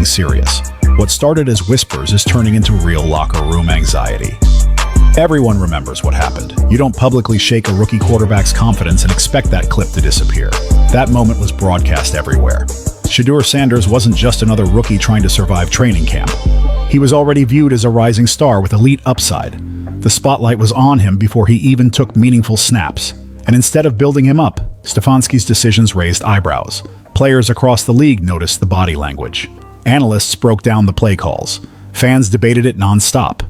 getting serious. What started as whispers is turning into real locker room anxiety. Everyone remembers what happened. You don't publicly shake a rookie quarterback's confidence and expect that clip to disappear. That moment was broadcast everywhere. Shedeur Sanders wasn't just another rookie trying to survive training camp. He was already viewed as a rising star with elite upside. The spotlight was on him before he even took meaningful snaps. And instead of building him up, Stefanski's decisions raised eyebrows. Players across the league noticed the body language. Analysts broke down the play calls. Fans debated it non-stop.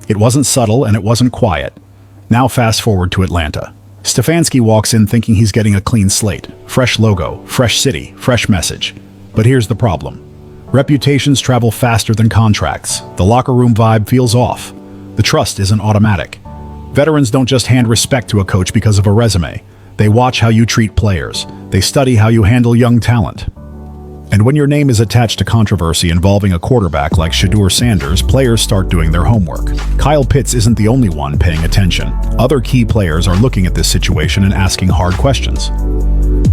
It wasn't subtle and it wasn't quiet. Now fast forward to Atlanta. Stefanski walks in thinking he's getting a clean slate. Fresh logo, fresh city, fresh message. But here's the problem. Reputations travel faster than contracts. The locker room vibe feels off. The trust isn't automatic. Veterans don't just hand respect to a coach because of a resume. They watch how you treat players. They study how you handle young talent. And when your name is attached to controversy involving a quarterback like Shedeur Sanders, players start doing their homework. Kyle Pitts isn't the only one paying attention. Other key players are looking at this situation and asking hard questions.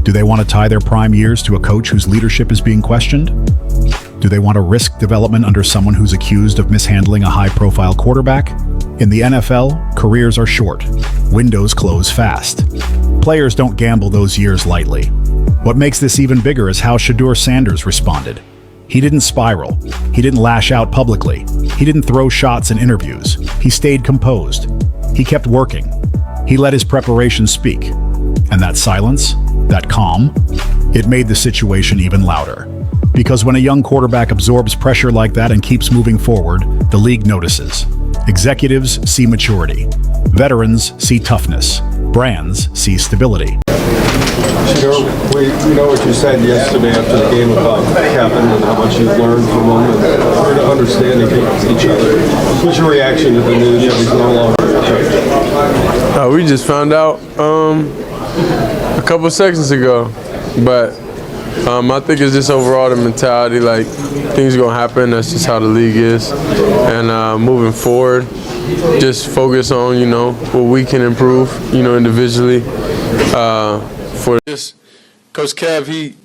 Do they want to tie their prime years to a coach whose leadership is being questioned? Do they want to risk development under someone who's accused of mishandling a high-profile quarterback? In the NFL, careers are short. Windows close fast. Players don't gamble those years lightly. What makes this even bigger is how Shedeur Sanders responded. He didn't spiral. He didn't lash out publicly. He didn't throw shots in interviews. He stayed composed. He kept working. He let his preparation speak. And that silence, that calm, it made the situation even louder. Because when a young quarterback absorbs pressure like that and keeps moving forward, the league notices. Executives see maturity. Veterans see toughness. Brands see stability. Sure. We know what you said yesterday after the game about Kevin and how much you've learned from him and understanding each other. What's your reaction to the news that he's no longer a coach? We just found out a couple seconds ago, but I think it's just overall the mentality, like things are going to happen. That's just how the league is. And moving forward, just focus on, what we can improve, individually. For this, Coach Kev, he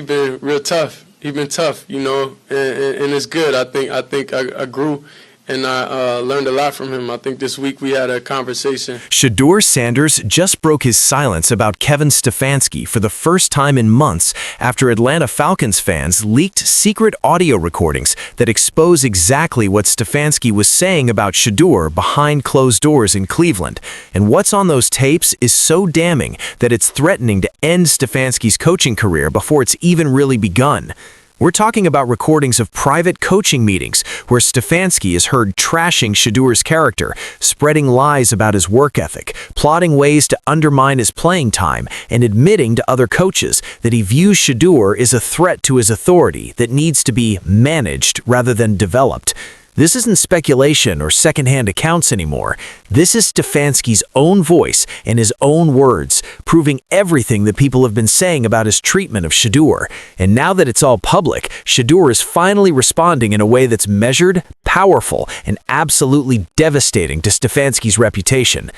been real tough. He been tough, and it's good. I think I grew. And I learned a lot from him. I think this week we had a conversation. Shedeur Sanders just broke his silence about Kevin Stefanski for the first time in months after Atlanta Falcons fans leaked secret audio recordings that expose exactly what Stefanski was saying about Shedeur behind closed doors in Cleveland. And what's on those tapes is so damning that it's threatening to end Stefanski's coaching career before it's even really begun. We're talking about recordings of private coaching meetings where Stefanski is heard trashing Shedeur's character, spreading lies about his work ethic, plotting ways to undermine his playing time, and admitting to other coaches that he views Shedeur as a threat to his authority that needs to be managed rather than developed. This isn't speculation or secondhand accounts anymore. This is Stefanski's own voice and his own words, proving everything that people have been saying about his treatment of Shedeur. And now that it's all public, Shedeur is finally responding in a way that's measured, powerful, and absolutely devastating to Stefanski's reputation.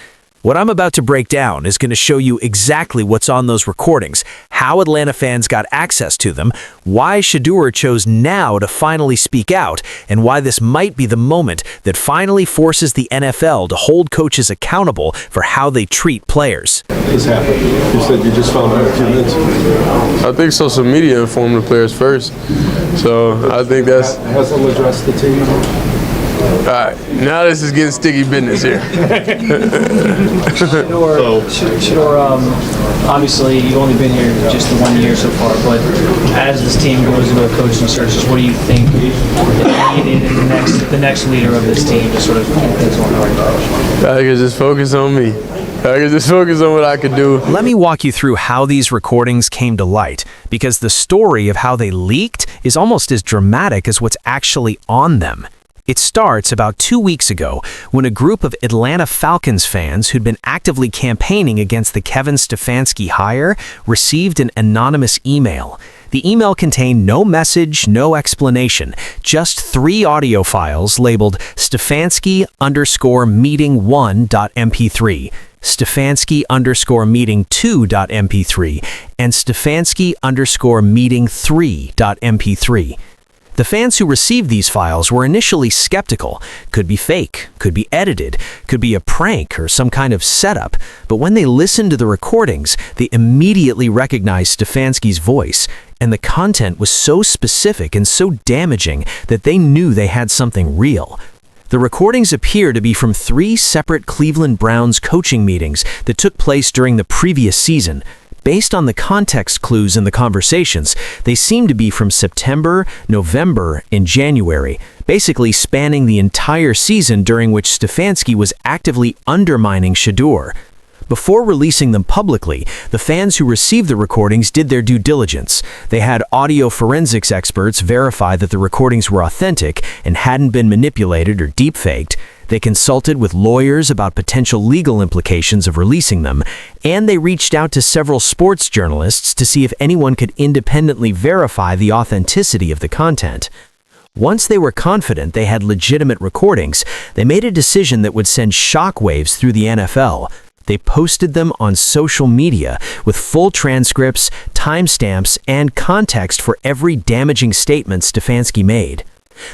What I'm about to break down is going to show you exactly what's on those recordings, how Atlanta fans got access to them, why Shedeur chose now to finally speak out, and why this might be the moment that finally forces the NFL to hold coaches accountable for how they treat players. This happened. You said you just found out a few minutes ago. I think social media informed the players first. So I think that's... Has them addressed the team? All right, now this is getting sticky business here. Shedeur, obviously you've only been here just the 1 year so far, but as this team goes into a coaching search, what do you think is needed in the next leader of this team to sort of keep things on the right direction? I can just focus on me. I can just focus on what I can do. Let me walk you through how these recordings came to light, because the story of how they leaked is almost as dramatic as what's actually on them. It starts about 2 weeks ago when a group of Atlanta Falcons fans who'd been actively campaigning against the Kevin Stefanski hire received an anonymous email. The email contained no message, no explanation, just 3 audio files labeled Stefanski_meeting1.mp3, Stefanski_meeting2.mp3, and Stefanski_meeting3.mp3. The fans who received these files were initially skeptical. Could be fake, could be edited, could be a prank or some kind of setup. But when they listened to the recordings, they immediately recognized Stefanski's voice, and the content was so specific and so damaging that they knew they had something real. The recordings appear to be from 3 separate Cleveland Browns coaching meetings that took place during the previous season. Based on the context clues in the conversations, they seem to be from September, November, and January, basically spanning the entire season during which Stefanski was actively undermining Shadur. Before releasing them publicly, the fans who received the recordings did their due diligence. They had audio forensics experts verify that the recordings were authentic and hadn't been manipulated or deepfaked. They consulted with lawyers about potential legal implications of releasing them, and they reached out to several sports journalists to see if anyone could independently verify the authenticity of the content. Once they were confident they had legitimate recordings, they made a decision that would send shockwaves through the NFL. They posted them on social media with full transcripts, timestamps, and context for every damaging statement Stefanski made.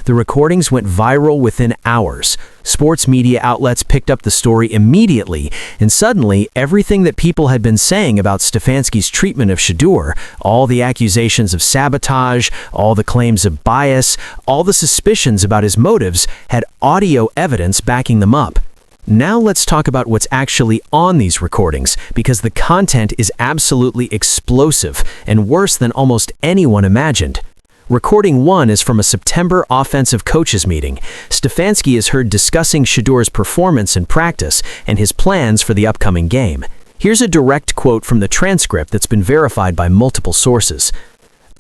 The recordings went viral within hours. Sports media outlets picked up the story immediately, and suddenly everything that people had been saying about Stefanski's treatment of Shadur, all the accusations of sabotage, all the claims of bias, all the suspicions about his motives, had audio evidence backing them up. Now let's talk about what's actually on these recordings, because the content is absolutely explosive and worse than almost anyone imagined. Recording 1 is from a September offensive coaches meeting. Stefanski is heard discussing Shedur's performance in practice and his plans for the upcoming game. Here's a direct quote from the transcript that's been verified by multiple sources.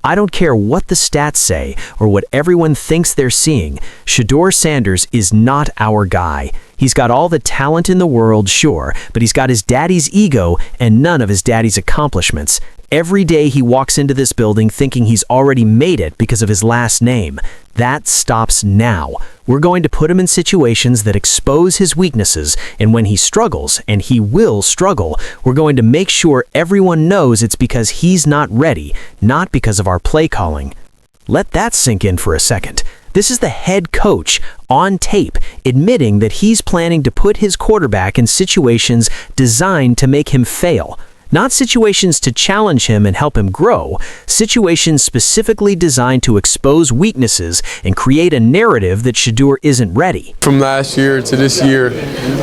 "I don't care what the stats say or what everyone thinks they're seeing. Shedeur Sanders is not our guy. He's got all the talent in the world, sure, but he's got his daddy's ego and none of his daddy's accomplishments. Every day he walks into this building thinking he's already made it because of his last name. That stops now. We're going to put him in situations that expose his weaknesses, and when he struggles, and he will struggle, we're going to make sure everyone knows it's because he's not ready, not because of our play calling." Let that sink in for a second. This is the head coach on tape admitting that he's planning to put his quarterback in situations designed to make him fail. Not situations to challenge him and help him grow, situations specifically designed to expose weaknesses and create a narrative that Shadur isn't ready. From last year to this year,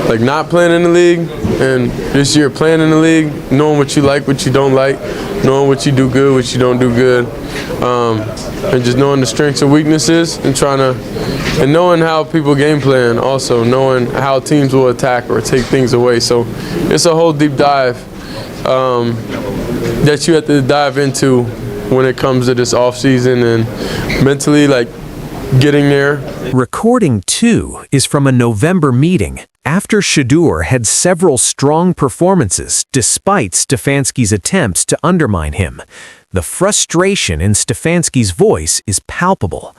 like not playing in the league, and this year playing in the league, knowing what you like, what you don't like, knowing what you do good, what you don't do good, and just knowing the strengths and weaknesses and knowing how people game plan, also knowing how teams will attack or take things away. So it's a whole deep dive that you have to dive into when it comes to this off season and mentally like getting there. Recording 2 is from a November meeting after Shadur had several strong performances despite Stefanski's attempts to undermine him. The frustration in Stefanski's voice is palpable.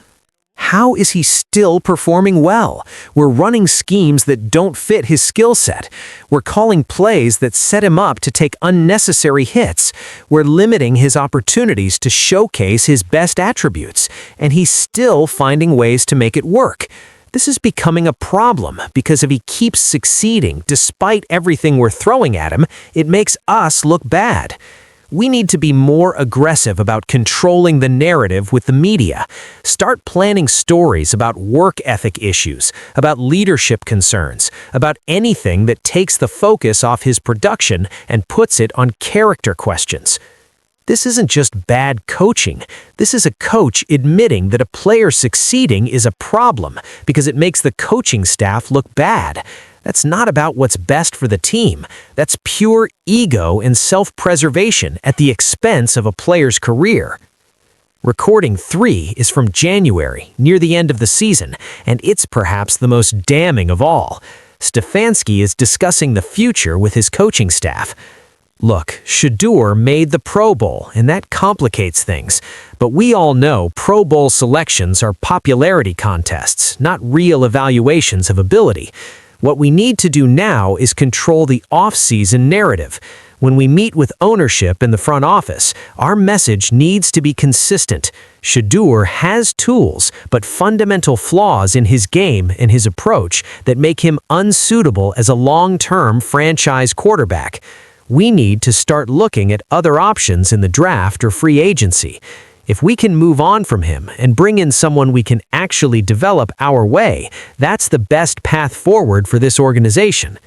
How is he still performing well? We're running schemes that don't fit his skill set. We're calling plays that set him up to take unnecessary hits. We're limiting his opportunities to showcase his best attributes, and he's still finding ways to make it work. This is becoming a problem because if he keeps succeeding despite everything we're throwing at him, it makes us look bad. We need to be more aggressive about controlling the narrative with the media. Start planning stories about work ethic issues, about leadership concerns, about anything that takes the focus off his production and puts it on character questions. This isn't just bad coaching. This is a coach admitting that a player succeeding is a problem because it makes the coaching staff look bad. That's not about what's best for the team. That's pure ego and self-preservation at the expense of a player's career. Recording 3 is from January, near the end of the season, and it's perhaps the most damning of all. Stefanski is discussing the future with his coaching staff. Look, Shadur made the Pro Bowl, and that complicates things. But we all know Pro Bowl selections are popularity contests, not real evaluations of ability. What we need to do now is control the off-season narrative. When we meet with ownership in the front office, our message needs to be consistent. Shadur has tools, but fundamental flaws in his game and his approach that make him unsuitable as a long-term franchise quarterback. We need to start looking at other options in the draft or free agency. If we can move on from him and bring in someone we can actually develop our way, that's the best path forward for this organization.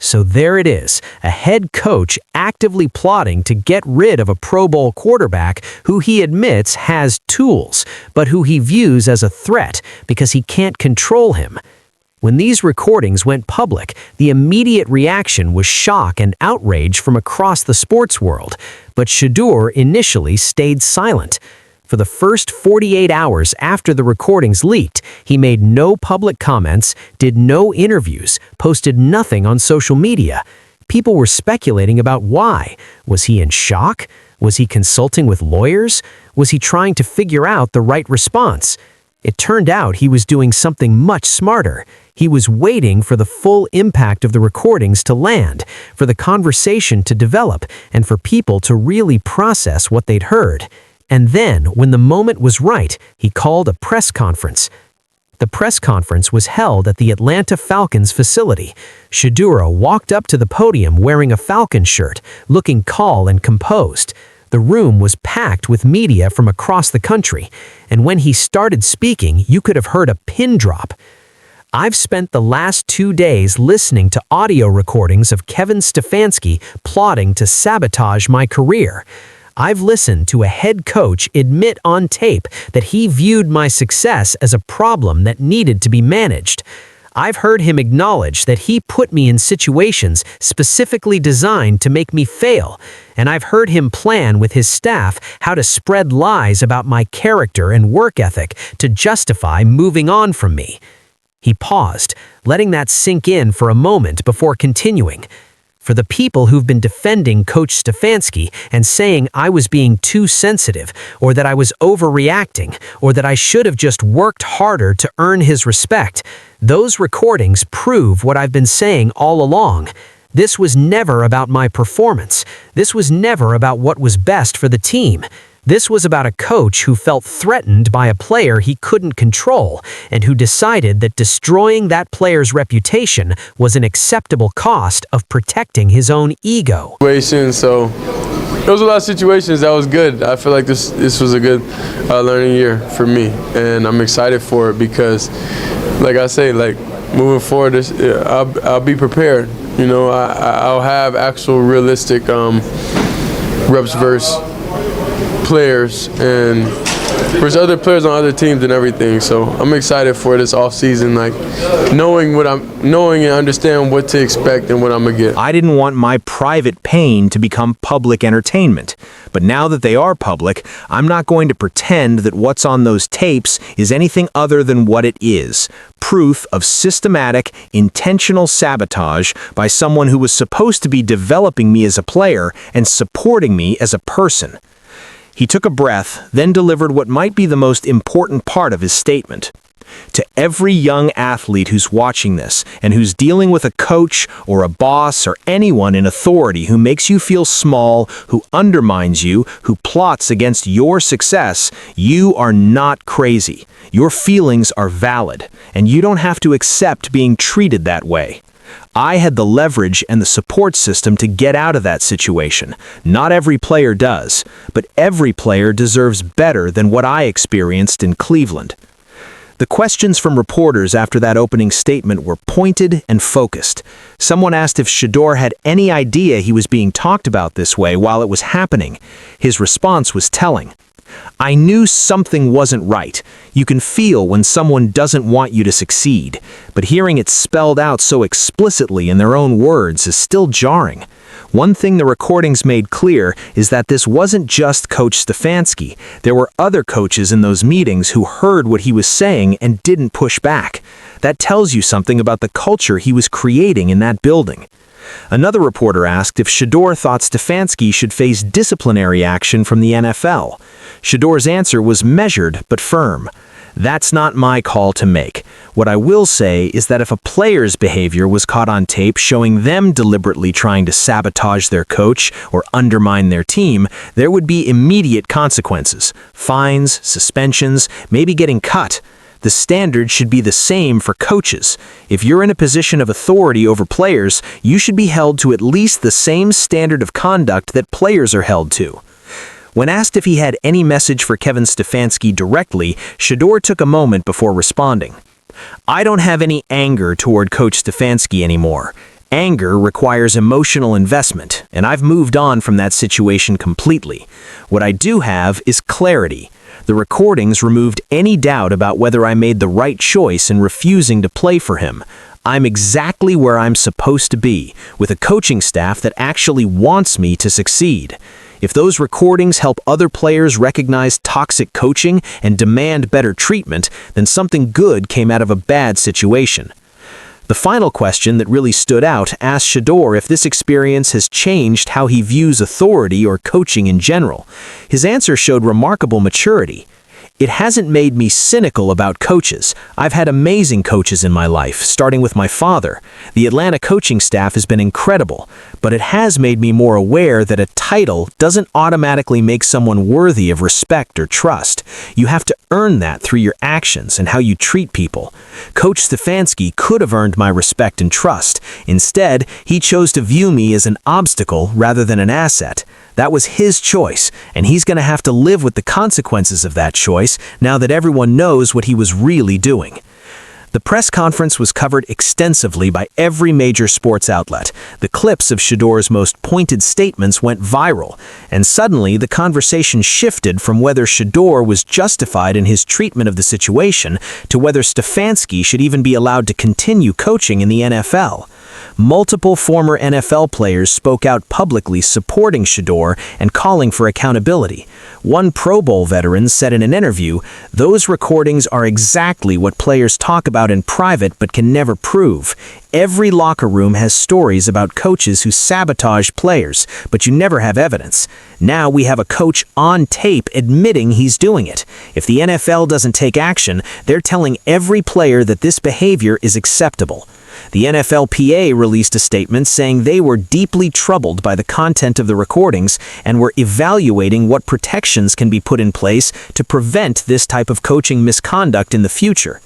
So there it is, a head coach actively plotting to get rid of a Pro Bowl quarterback who he admits has tools, but who he views as a threat because he can't control him. When these recordings went public, the immediate reaction was shock and outrage from across the sports world, but Shadur initially stayed silent. For the first 48 hours after the recordings leaked, he made no public comments, did no interviews, posted nothing on social media. People were speculating about why. Was he in shock? Was he consulting with lawyers? Was he trying to figure out the right response? It turned out he was doing something much smarter. He was waiting for the full impact of the recordings to land, for the conversation to develop, and for people to really process what they'd heard. And then, when the moment was right, he called a press conference. The press conference was held at the Atlanta Falcons facility. Shadur walked up to the podium wearing a Falcon shirt, looking calm and composed. The room was packed with media from across the country, and when he started speaking, you could have heard a pin drop. I've spent the last 2 days listening to audio recordings of Kevin Stefanski plotting to sabotage my career. I've listened to a head coach admit on tape that he viewed my success as a problem that needed to be managed. I've heard him acknowledge that he put me in situations specifically designed to make me fail, and I've heard him plan with his staff how to spread lies about my character and work ethic to justify moving on from me. He paused, letting that sink in for a moment before continuing. For the people who've been defending Coach Stefanski and saying I was being too sensitive, or that I was overreacting, or that I should have just worked harder to earn his respect, those recordings prove what I've been saying all along. This was never about my performance. This was never about what was best for the team. This was about a coach who felt threatened by a player he couldn't control and who decided that destroying that player's reputation was an acceptable cost of protecting his own ego. So there was a lot of situations that was good. I feel like this was a good learning year for me, and I'm excited for it because, like I say, like moving forward, I'll be prepared. You know, I'll have actual realistic reps versus players and there's other players on other teams and everything. So I'm excited for this offseason, like knowing and understand what to expect and what I'm gonna get. I didn't want my private pain to become public entertainment. But now that they are public, I'm not going to pretend that what's on those tapes is anything other than what it is. Proof of systematic, intentional sabotage by someone who was supposed to be developing me as a player and supporting me as a person. He took a breath, then delivered what might be the most important part of his statement. To every young athlete who's watching this and who's dealing with a coach or a boss or anyone in authority who makes you feel small, who undermines you, who plots against your success, you are not crazy. Your feelings are valid, and you don't have to accept being treated that way. I had the leverage and the support system to get out of that situation. Not every player does, but every player deserves better than what I experienced in Cleveland. The questions from reporters after that opening statement were pointed and focused. Someone asked if Shadur had any idea he was being talked about this way while it was happening. His response was telling. I knew something wasn't right. You can feel when someone doesn't want you to succeed, but hearing it spelled out so explicitly in their own words is still jarring. One thing the recordings made clear is that this wasn't just Coach Stefanski. There were other coaches in those meetings who heard what he was saying and didn't push back. That tells you something about the culture he was creating in that building. Another reporter asked if Shadur thought Stefanski should face disciplinary action from the NFL. Shedur's answer was measured but firm. That's not my call to make. What I will say is that if a player's behavior was caught on tape showing them deliberately trying to sabotage their coach or undermine their team, there would be immediate consequences. Fines, suspensions, maybe getting cut. The standard should be the same for coaches. If you're in a position of authority over players, you should be held to at least the same standard of conduct that players are held to. When asked if he had any message for Kevin Stefanski directly, Shadur took a moment before responding. "I don't have any anger toward Coach Stefanski anymore. Anger requires emotional investment, and I've moved on from that situation completely. What I do have is clarity. The recordings removed any doubt about whether I made the right choice in refusing to play for him. I'm exactly where I'm supposed to be, with a coaching staff that actually wants me to succeed. If those recordings help other players recognize toxic coaching and demand better treatment, then something good came out of a bad situation." The final question that really stood out asked Shadur if this experience has changed how he views authority or coaching in general. His answer showed remarkable maturity. "It hasn't made me cynical about coaches. I've had amazing coaches in my life, starting with my father. The Atlanta coaching staff has been incredible, but it has made me more aware that a title doesn't automatically make someone worthy of respect or trust. You have to earn that through your actions and how you treat people. Coach Stefanski could have earned my respect and trust. Instead, he chose to view me as an obstacle rather than an asset. That was his choice, and he's going to have to live with the consequences of that choice now that everyone knows what he was really doing." The press conference was covered extensively by every major sports outlet. The clips of Shedur's most pointed statements went viral, and suddenly the conversation shifted from whether Shadur was justified in his treatment of the situation to whether Stefanski should even be allowed to continue coaching in the NFL. Multiple former NFL players spoke out publicly supporting Shadur and calling for accountability. One Pro Bowl veteran said in an interview, "Those recordings are exactly what players talk about in private but can never prove. Every locker room has stories about coaches who sabotage players, but you never have evidence. Now we have a coach on tape admitting he's doing it. If the NFL doesn't take action, they're telling every player that this behavior is acceptable." The NFLPA released a statement saying they were deeply troubled by the content of the recordings and were evaluating what protections can be put in place to prevent this type of coaching misconduct in the future.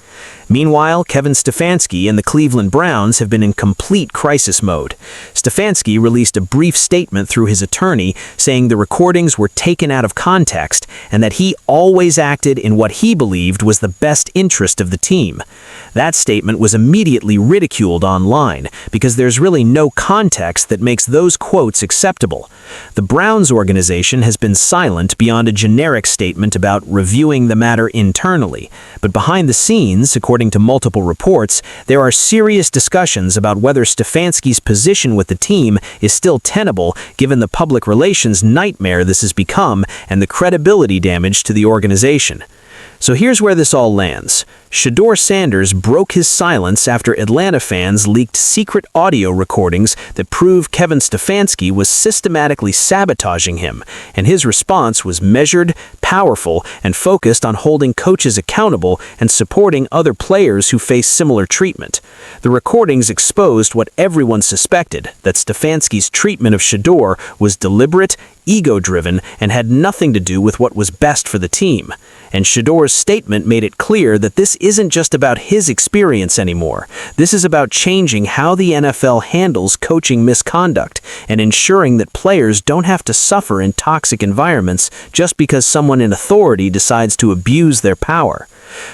Meanwhile, Kevin Stefanski and the Cleveland Browns have been in complete crisis mode. Stefanski released a brief statement through his attorney saying the recordings were taken out of context and that he always acted in what he believed was the best interest of the team. That statement was immediately ridiculed online because there's really no context that makes those quotes acceptable. The Browns organization has been silent beyond a generic statement about reviewing the matter internally, but behind the scenes, according to multiple reports, there are serious discussions about whether Stefanski's position with the team is still tenable given the public relations nightmare this has become and the credibility damage to the organization. So here's where this all lands. Shedeur Sanders broke his silence after Atlanta fans leaked secret audio recordings that prove Kevin Stefanski was systematically sabotaging him, and his response was measured, powerful, and focused on holding coaches accountable and supporting other players who face similar treatment. The recordings exposed what everyone suspected, that Stefanski's treatment of Shadur was deliberate, ego-driven, and had nothing to do with what was best for the team. And Shedur's statement made it clear that this isn't just about his experience anymore. This is about changing how the NFL handles coaching misconduct and ensuring that players don't have to suffer in toxic environments just because someone in authority decides to abuse their power.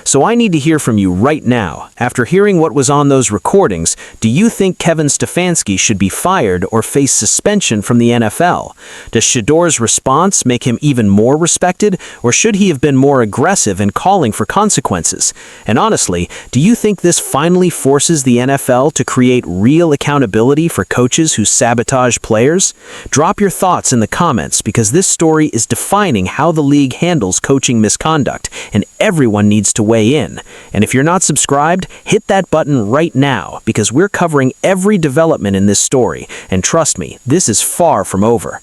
So I need to hear from you right now. After hearing what was on those recordings, do you think Kevin Stefanski should be fired or face suspension from the NFL? Does Shedur's response make him even more respected, or should he have been more aggressive in calling for consequences? And honestly, do you think this finally forces the NFL to create real accountability for coaches who sabotage players? Drop your thoughts in the comments because this story is defining how the league handles coaching misconduct, and everyone needs to weigh in. And if you're not subscribed, hit that button right now because we're covering every development in this story. And trust me, this is far from over.